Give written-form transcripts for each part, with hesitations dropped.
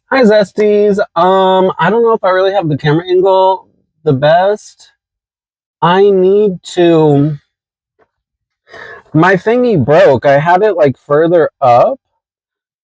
Hi Zesties. I don't know if I really have the camera angle the best. I need to. My thingy broke. I had it like further up,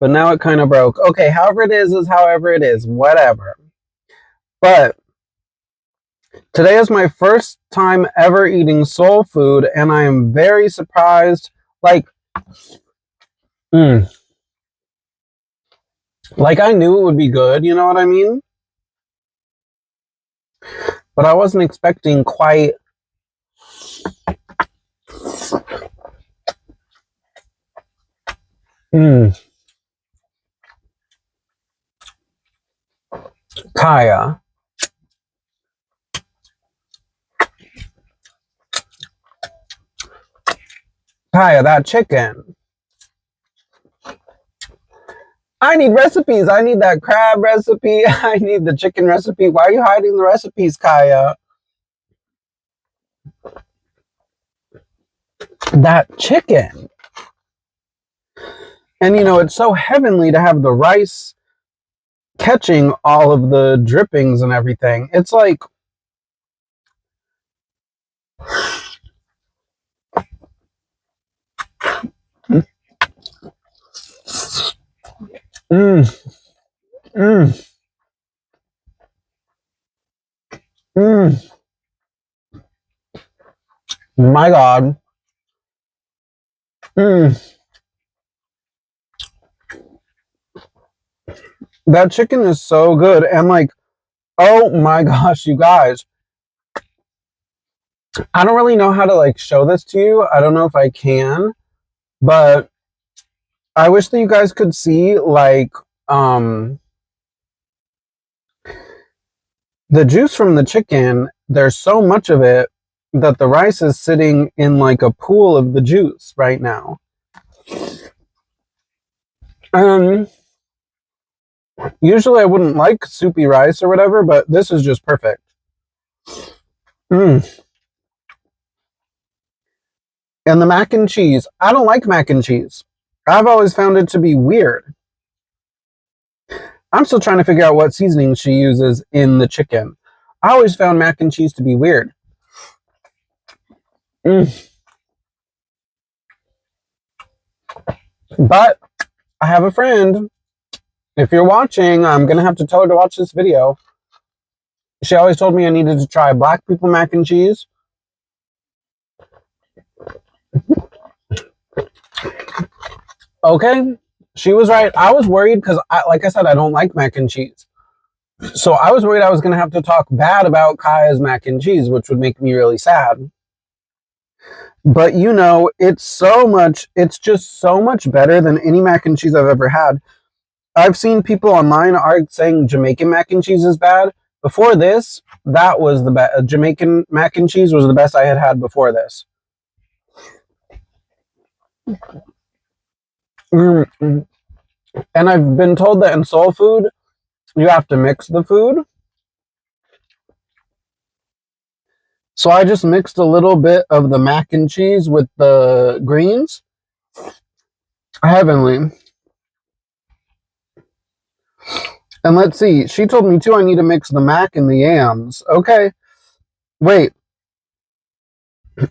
but now it kind of broke. Okay, however it is however it is. Whatever. But today is my first time ever eating soul food, and I am very surprised. Like, mm, like I knew it would be good. You know what I mean? But I wasn't expecting quite. Mm, Kaya. Kaya, that chicken. I need recipes. I need that crab recipe. I need the chicken recipe. Why are you hiding the recipes, Kaya? That chicken. And it's so heavenly to have the rice catching all of the drippings and everything. It's like, mm, mm, mm. My God. Mm. That chicken is so good. And like, oh my gosh, you guys. I don't really know how to like show this to you. I don't know if I can, but I wish that you guys could see like the juice from the chicken. There's so much of it that the rice is sitting in like a pool of the juice right now. Um Usually I wouldn't like soupy rice or whatever, but this is just perfect. Mm. And the mac and cheese. I don't like mac and cheese. I've always found it to be weird. I'm still trying to figure out what seasoning she uses in the chicken. I always found mac and cheese to be weird. Mm. But I have a friend. If you're watching, I'm going to have to tell her to watch this video. She always told me I needed to try black people mac and cheese. Okay, she was right. I was worried because, like I said, I don't like mac and cheese. So I was worried I was going to have to talk bad about Kaya's mac and cheese, which would make me really sad. But it's just so much better than any mac and cheese I've ever had. I've seen people online are saying Jamaican mac and cheese is bad. Before this, that was the best. Jamaican mac and cheese was the best I had had before this. Mm-hmm. And I've been told that in soul food, you have to mix the food. So I just mixed a little bit of the mac and cheese with the greens. Heavenly. And let's see, she told me too I need to mix the mac and the yams. Okay. Wait,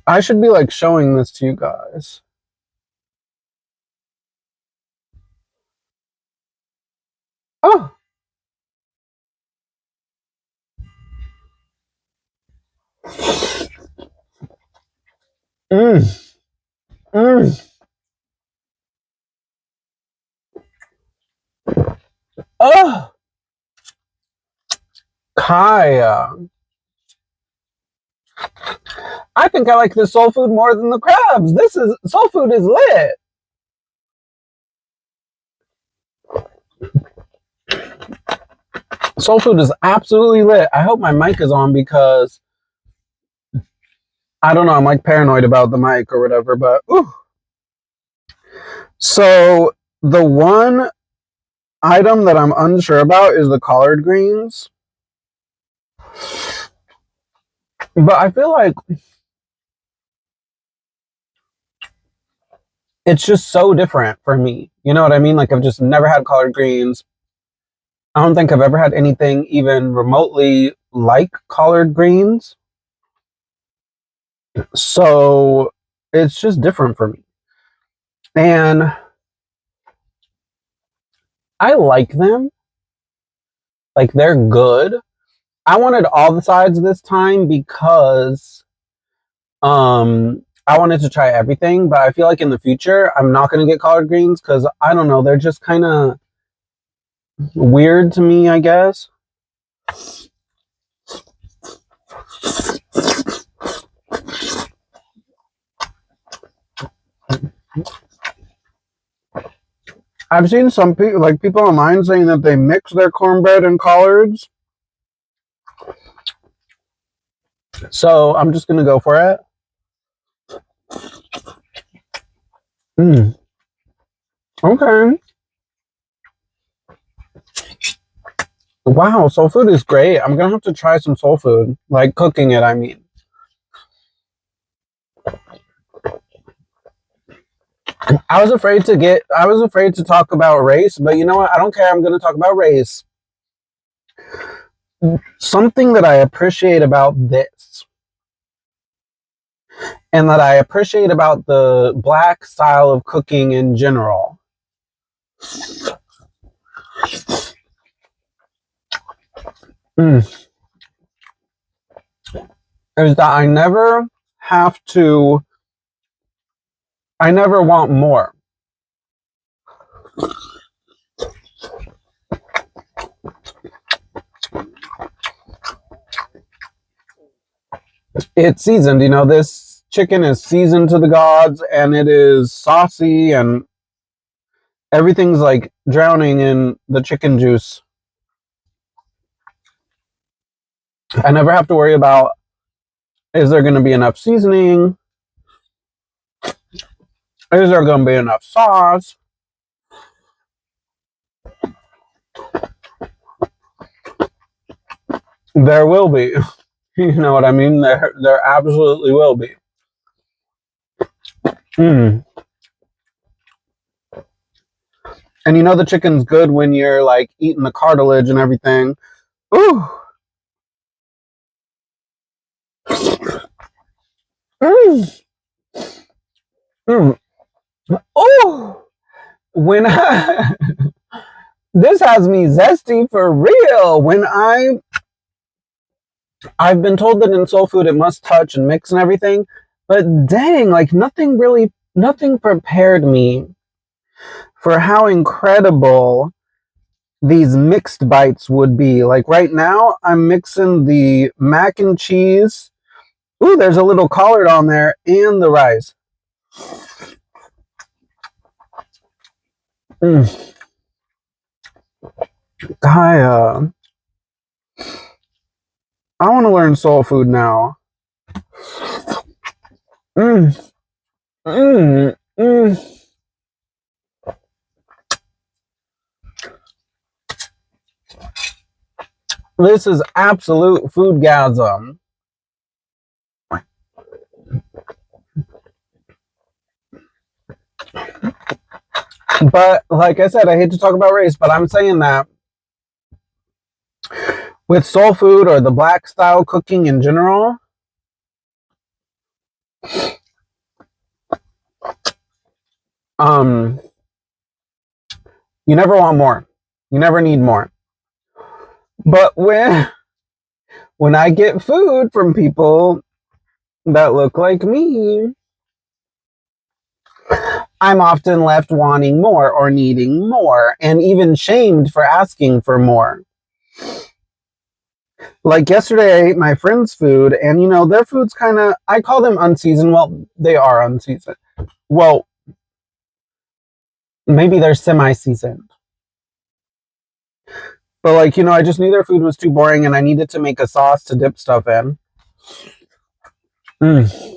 I should be like showing this to you guys. Oh. Mmm. Mmm. Oh. Kaya. I think I like this soul food more than the crabs. This is soul food is lit. Soul food is absolutely lit. I hope my mic is on because I don't know. I'm like paranoid about the mic or whatever. But ooh. So the one item that I'm unsure about is the collard greens. But I feel like it's just so different for me. You know what I mean? Like I've just never had collard greens. I don't think I've ever had anything even remotely like collard greens. So it's just different for me. And I like them. Like they're good. I wanted all the sides this time because I wanted to try everything, but I feel like in the future I'm not gonna get collard greens because I don't know, they're just kinda weird to me, I guess. I've seen some people, like people online, saying that they mix their cornbread and collards. So I'm just gonna go for it. Mm. Okay. Wow, soul food is great. I'm gonna have to try some soul food, like cooking it. I mean, I was afraid to talk about race, but you know what? I don't care. I'm gonna talk about race. Something that I appreciate about this, and that I appreciate about the black style of cooking in general, is that have to, I never want more. It's seasoned, this chicken is seasoned to the gods and it is saucy and everything's like drowning in the chicken juice. I never have to worry about, is there going to be enough seasoning? Is there going to be enough sauce? There will be. You know what I mean? There absolutely will be. Mm. And the chicken's good when you're like eating the cartilage and everything. Ooh. Mm. Mm. Ooh. When this has me zesty for real. I've been told that in soul food it must touch and mix and everything, but dang, like nothing prepared me for how incredible these mixed bites would be. Like right now, I'm mixing the mac and cheese. Ooh, there's a little collard on there and the rice. Mm. Kiya, I want to learn soul food now. Mm. Mm. Mm. This is absolute foodgasm. But like I said, I hate to talk about race, but I'm saying that with soul food or the black style cooking in general, um, you never want more. You never need more. But when I get food from people that look like me, I'm often left wanting more or needing more and even shamed for asking for more. Like yesterday, I ate my friend's food, and their food's kind of, I call them unseasoned. Well, they are unseasoned. Well, maybe they're semi seasoned. But, like, I just knew their food was too boring and I needed to make a sauce to dip stuff in. Mm.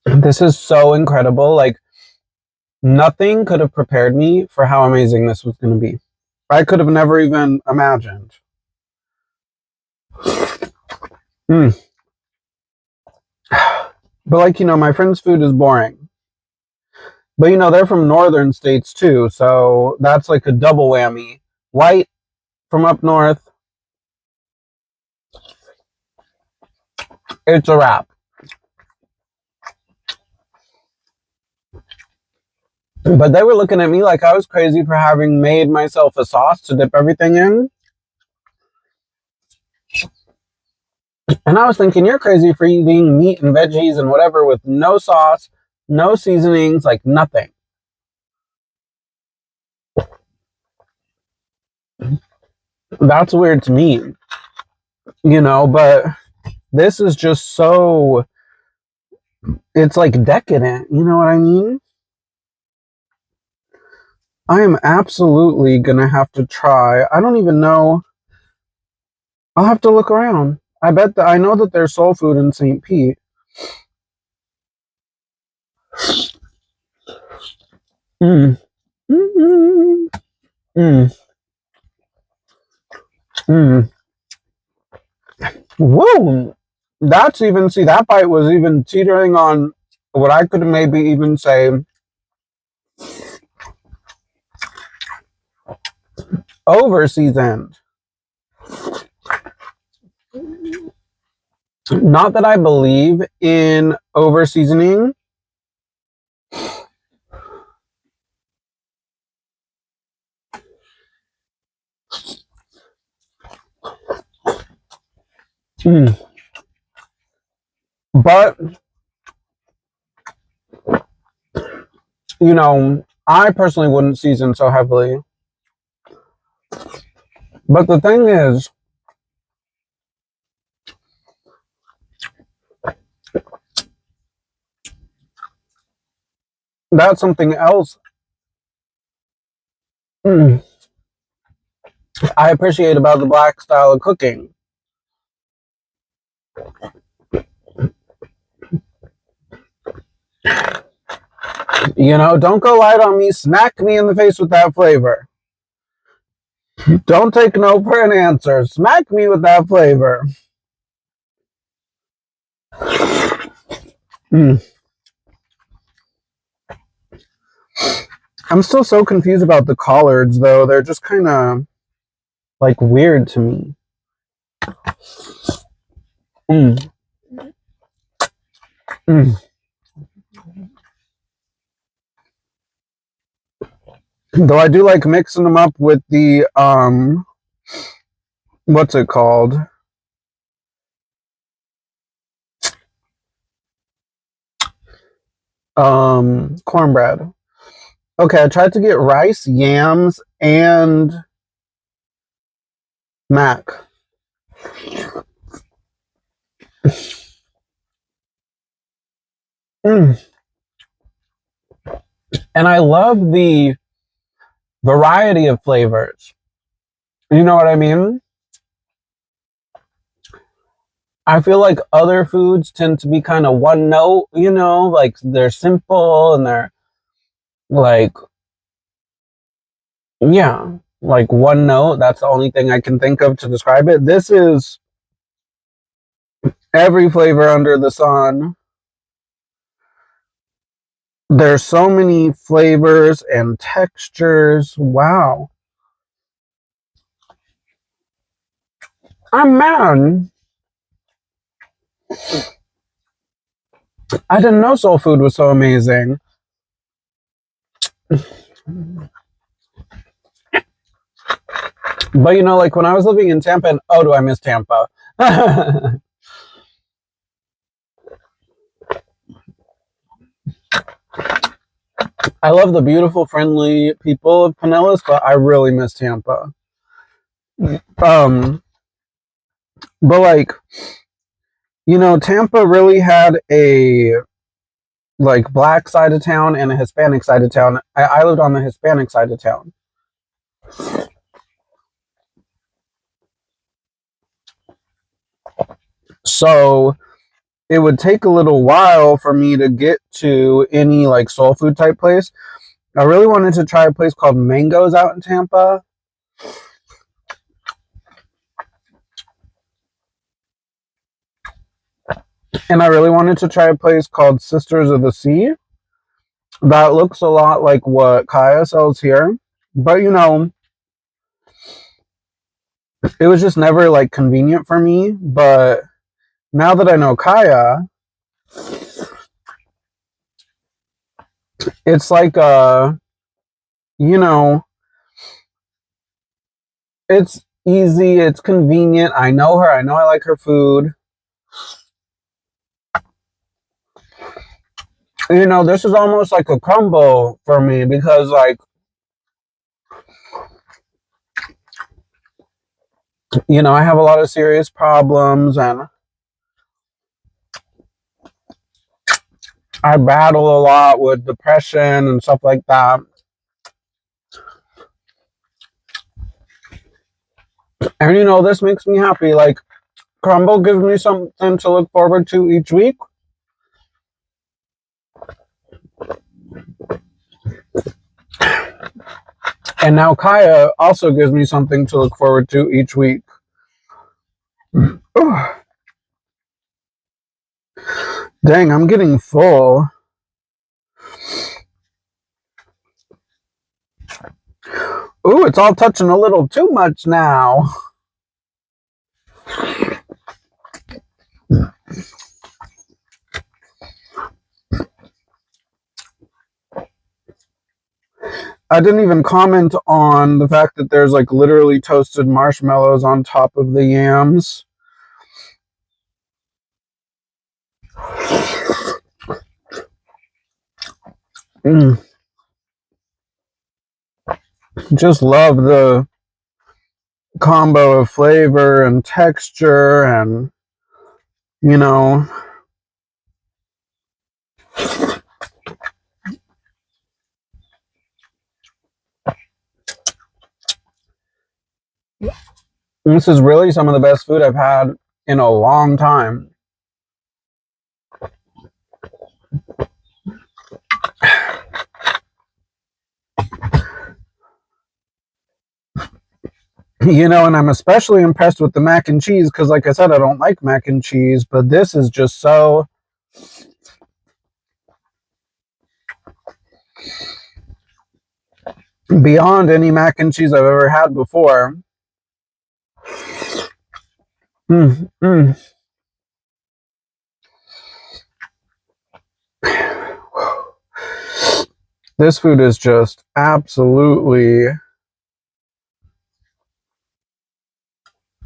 This is so incredible. Like, nothing could have prepared me for how amazing this was going to be. I could have never even imagined. Mm. But, like, my friend's food is boring. But you know, they're from northern states too, so that's like a double whammy. White from up north, it's a wrap. But they were looking at me like I was crazy for having made myself a sauce to dip everything in. And I was thinking, you're crazy for eating meat and veggies and whatever with no sauce, no seasonings, like nothing. That's weird to me, you know, but this is just so, it's like decadent, you know what I mean? I am absolutely gonna have to try. I don't even know. I'll have to look around. I bet that I know that there's soul food in St. Pete. Mm. Mm-hmm. Mm. Mm. Whoa! That's even, see, that bite was even teetering on what I could maybe even say over seasoned. Not that I believe in over seasoning. Mm. But, you know, I personally wouldn't season so heavily. But the thing is, that's something else I appreciate about the black style of cooking. You know, don't go light on me, smack me in the face with that flavor. Don't take no for an answer. Smack me with that flavor. Mm. I'm still so confused about the collards, though. They're just kind of like weird to me. Mm. Mm. Though I do like mixing them up with the what's it called? Cornbread. Okay, I tried to get rice, yams, and mac. Mm. And I love the variety of flavors. You know what I mean? I feel like other foods tend to be kind of one note, you know, like they're simple and they're like, yeah, like one note. That's the only thing I can think of to describe it. This is every flavor under the sun. There's so many flavors and textures. Wow. I'm mad. I didn't know soul food was so amazing. But you know, like when I was living in Tampa, and oh, do I miss Tampa? I love the beautiful, friendly people of Pinellas, but I really miss Tampa. Um, but like, you know, Tampa really had a like black side of town and a Hispanic side of town. I lived on the Hispanic side of town. So it would take a little while for me to get to any like soul food type place. I really wanted to try a place called Mangoes out in Tampa. And I really wanted to try a place called Sisters of the Sea. that looks a lot like what Kiya sells here. But you know, it was just never like convenient for me. But now that I know Kiya, it's like you know, it's easy, it's convenient. I know her, I know I like her food. You know, this is almost like a combo for me because like, you know, I have a lot of serious problems and I battle a lot with depression and stuff like that. And you know, this makes me happy. Like, Crumble gives me something to look forward to each week. And now Kiya also gives me something to look forward to each week. Dang, I'm getting full. Ooh, it's all touching a little too much now. I didn't even comment on the fact that there's like literally toasted marshmallows on top of the yams. Mm. Just love the combo of flavor and texture and, you know, this is really some of the best food I've had in a long time. You know, and I'm especially impressed with the mac and cheese because, like I said, I don't like mac and cheese, but this is just so beyond any mac and cheese I've ever had before. Mm, mm. This food is just absolutely.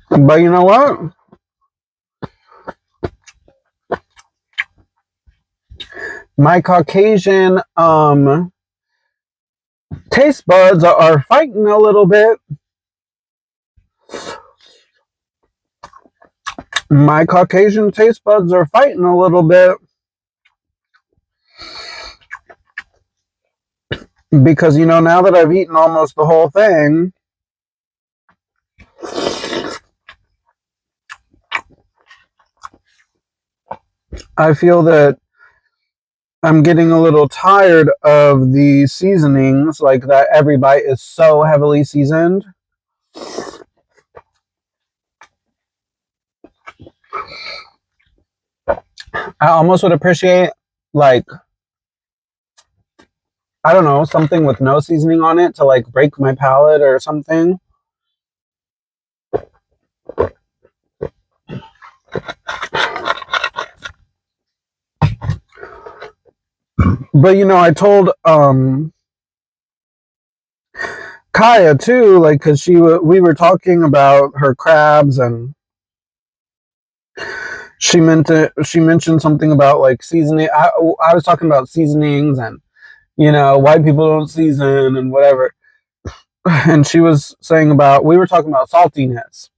But you know what? My Caucasian taste buds are fighting a little bit. My Caucasian taste buds are fighting a little bit because, you know, now that I've eaten almost the whole thing, I feel that I'm getting a little tired of the seasonings, like that every bite is so heavily seasoned. I almost would appreciate, like, I don't know, something with no seasoning on it to like break my palate or something. But you know, I told Kiya too, like, cause we were talking about her crabs, and she mentioned something about like seasoning. I was talking about seasonings and, you know, white people don't season and whatever. And she was saying about, we were talking about saltiness.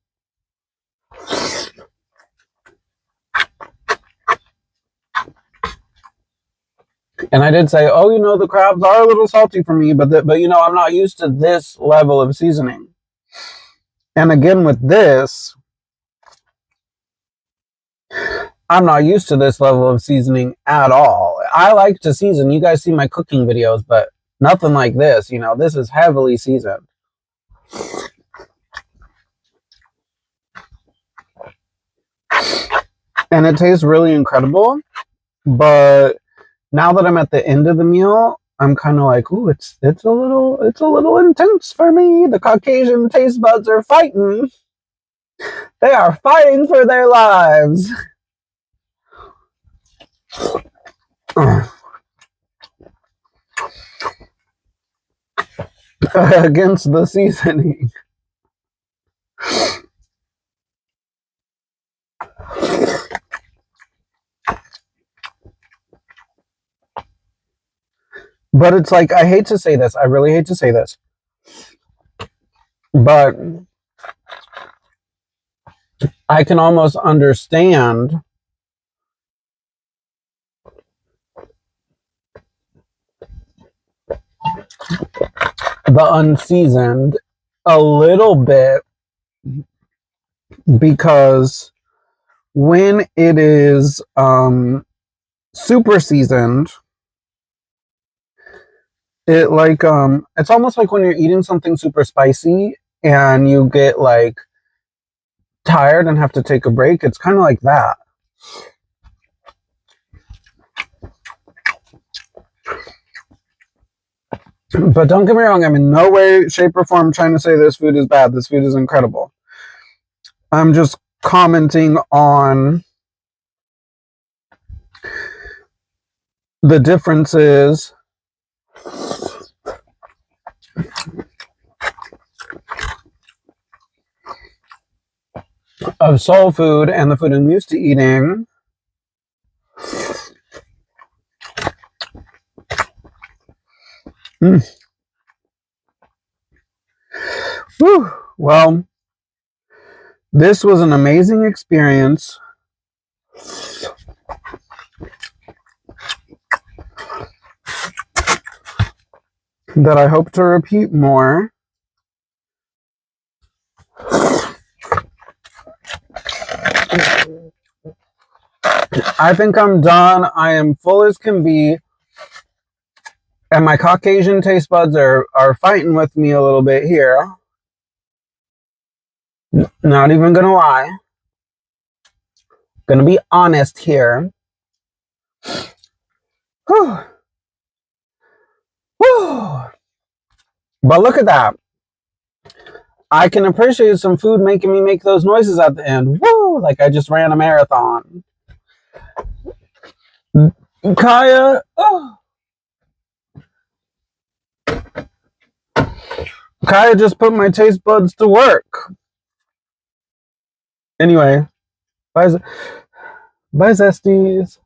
And I did say, oh, you know, the crabs are a little salty for me, but you know, I'm not used to this level of seasoning. And again, with this, I'm not used to this level of seasoning at all. I like to season. You guys see my cooking videos, but nothing like this. You know, this is heavily seasoned. And it tastes really incredible. But now that I'm at the end of the meal, I'm kind of like, ooh, it's a little intense for me. The Caucasian taste buds are fighting. They are fighting for their lives. Against the seasoning. But it's like, I hate to say this. I really hate to say this. But I can almost understand the unseasoned a little bit, because when it is super seasoned, it like it's almost like when you're eating something super spicy and you get like tired and have to take a break. It's kind of like that. But don't get me wrong, I'm in no way, shape, or form trying to say this food is bad. This food is incredible. I'm just commenting on the differences of soul food and the food I'm used to eating. Whew. Well, this was an amazing experience. That I hope to repeat more. I think I'm done. I am full as can be. And my Caucasian taste buds are fighting with me a little bit here. Not even gonna lie. Gonna be honest here. Whew. Whew. But look at that. I can appreciate some food making me make those noises at the end. Woo! Like I just ran a marathon. Kiya, oh. Kiya just put my taste buds to work. Anyway, bye zesties.